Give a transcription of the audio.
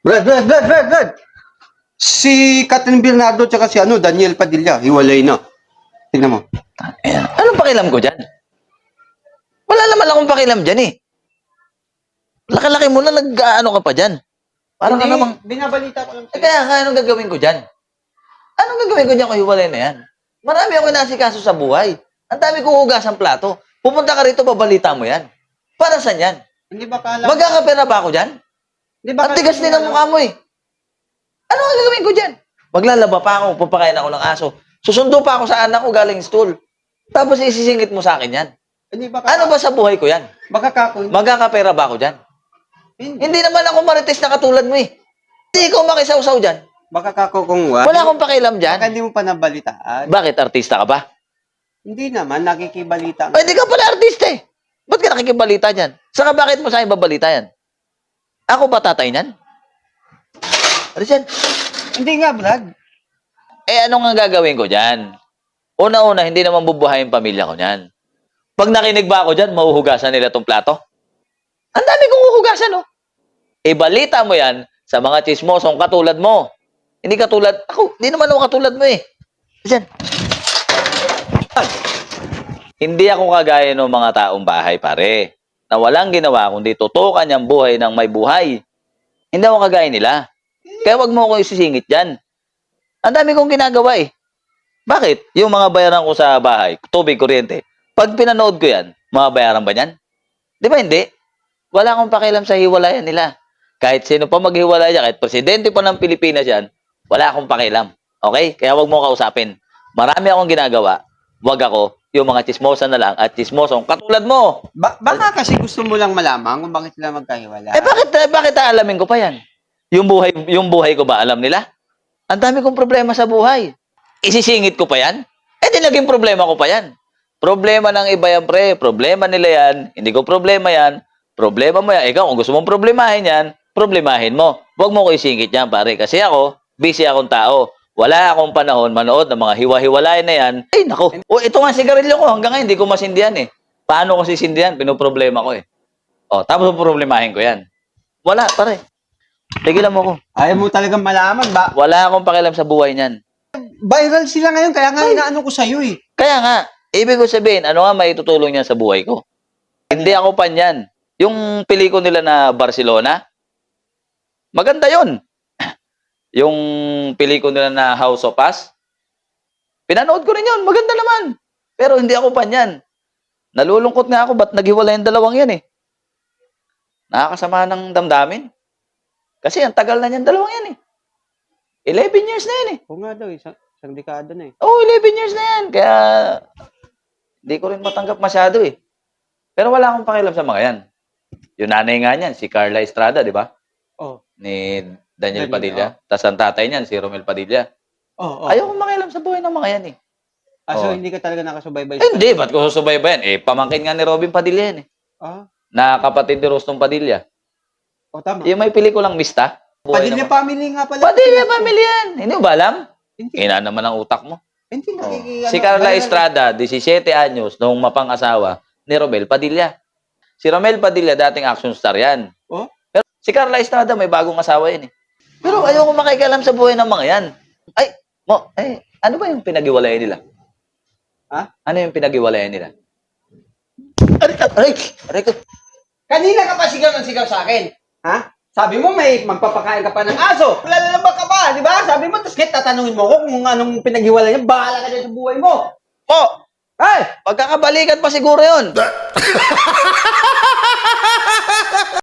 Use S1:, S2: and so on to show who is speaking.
S1: Brad! Si Catherine Bernardo tsaka si Daniel Padilla, hiwalay na. Tingnan mo.
S2: Ayan. Anong pakialam ko dyan? Wala naman akong pakialam dyan eh. Laki-laki mo na nag-ano ka pa dyan. Parang
S1: Hindi,
S2: ka namang...
S1: binabalita ko lang
S2: Eh kaya nga, anong gagawin ko dyan? Anong gagawin ko dyan kung hiwalay na yan? Marami ako inasikaso sa buhay. Ang dami kong hugas ang plato. Pupunta ka rito, babalita mo yan. Para saan yan?
S1: Hindi ba kala?
S2: Magkakapera ba ako dyan?
S1: Hindi ba
S2: Ang tigas din ang mukha mo eh. Ano ang gagawin ko dyan? Maglalaba pa ako, papakain ako ng aso. Susundo pa ako sa anak ko galing school. Tapos isisingit mo sa akin yan.
S1: Hindi ba
S2: Ano ba sa buhay ko yan?
S1: Magkakako.
S2: Magkakapera ba ako dyan? Hindi naman ako marites na katulad mo eh. Hindi ikaw makisawsaw dyan.
S1: Magkakako kung what?
S2: Wala akong pakialam dyan.
S1: Baka hindi mo pa nabalitaan.
S2: Bakit? Artista ka ba?
S1: Hindi naman, nakikibalita.
S2: Pwede ka pala artista eh. Ba't ka nakikibalita dyan? Saka bakit mo sa akin babalita yan? Ako ba tatay niyan? Ano dyan?
S1: Hindi nga, Brad.
S2: Eh, ano nga gagawin ko dyan? Una-una, hindi naman bubuhayin yung pamilya ko niyan. Pag nakinig ba ako dyan, mahuhugasan nila tong plato? Ang dami kong huhugasan, oh. Ibalita mo yan sa mga chismosong katulad mo. Hindi katulad, ako, hindi naman ako katulad mo eh. Dyan. Hindi ako kagaya ng mga taong bahay, pare, na walang ginawa kundi tutukan ang buhay ng may buhay. Hindi ako kagaya nila. Kaya wag mo ako isisingit dyan. Ang dami kong ginagawa eh. Bakit? Yung mga bayaran ko sa bahay, tubig, kuryente, pag pinanood ko yan, mga bayaran ba yan? Di ba hindi? Wala akong pakialam sa hiwalayan nila. Kahit sino pa maghiwalay yan, kahit presidente pa ng Pilipinas yan, wala akong pakialam. Okay? Kaya wag mo kausapin. Marami akong ginagawa. Wag ako, yung mga chismosa na lang at chismosong katulad mo.
S1: Baka kasi gusto mo lang malaman kung bakit sila magkahiwalay.
S2: Eh bakit aalamin ko pa yan? Yung buhay ko ba alam nila? Ang dami kong problema sa buhay. Isisingit ko pa yan? Eh di naging problema ko pa yan. Problema ng iba yan, pre. Problema nila yan. Hindi ko problema yan. Problema mo yan. Ikaw, kung gusto mong problemahin yan, problemahin mo. Huwag mo ko isingit yan, pare. Kasi ako, busy akong tao. Wala akong panahon manood ng mga hiwa-hiwalay na yan. Ay, nako. O, ito nga sigarilyo ko. Hanggang ngayon, hindi ko masindihan eh. Paano ko sisindihan? Pinoproblema ko eh. O, tapos problemahin ko yan. Wala, pare. Tigilan mo ko.
S1: Ayaw mo talagang malaman ba?
S2: Wala akong pakialam sa buhay niyan.
S1: Viral sila ngayon, kaya nga inaano ko sa'yo eh.
S2: Kaya nga, ibig ko sabihin, ano nga maitutulong niyan sa buhay ko? Hindi ako pan yan. Yung pelikula nila na Barcelona, maganda yon. Yung pelikula nila na House of Us, pinanood ko rin yun, maganda naman. Pero hindi ako pan yan. Nalulungkot nga ako, ba't naghiwalay yung dalawang yan eh? Nakakasama ng damdamin. Kasi ang tagal na niyan dalawang yan eh. 11 years na yan eh.
S1: Oo nga daw, isang dekada na eh.
S2: Oh, 11 years na yan. Kaya, hindi ko rin matanggap masyado eh. Pero wala akong pakialam sa mga yan. Yung nanay nga niyan, si Carla Estrada, di ba?
S1: Oh.
S2: Ni Daniel Padilla. Tapos ang tatay niyan, si Romel Padilla.
S1: Oh.
S2: Ayaw kong makialam sa buhay ng mga yan eh.
S1: So
S2: Oh.
S1: hindi ka talaga nakasubaybay
S2: Eh, hindi, ba't ko susubaybayan? Eh, pamangkin nga ni Robin Padilla yan eh.
S1: Ah,
S2: Na kapatid ni Rostong Padilla.
S1: tama.
S2: Yung may pelikulang Mista. Buhay
S1: Padilla
S2: naman.
S1: family nga pala.
S2: Padilla family yan. Hindi mo ba alam?
S1: Hindi.
S2: Ina naman ang utak mo.
S1: Hindi
S2: Oh.
S1: nakikiyano.
S2: Si Carla Estrada, 17 anyos, nung mapang-asawa ni Romel Padilla. Si Romel Padilla, dating action star yan.
S1: Oh?
S2: Pero si Carla Estrada, may bagong asawa yan eh. Pero ayoko makikialam sa buhay ng mga yan. Ano ba yung pinag-iwalayan nila?
S1: Ha?
S2: Ano yung pinag-iwalayan nila? Aray ko.
S1: Kanina ka pa sigaw ng sigaw sa akin. Ha? Sabi mo may magpapakain ka pa ng aso. Lalaba ka pa, di ba? Sabi mo, tapos tatanungin mo ko kung anong pinaghiwalay niya. Bahala ka dyan sa buhay mo.
S2: Oh,
S1: Ay!
S2: pagkakabalikan pa siguro yun.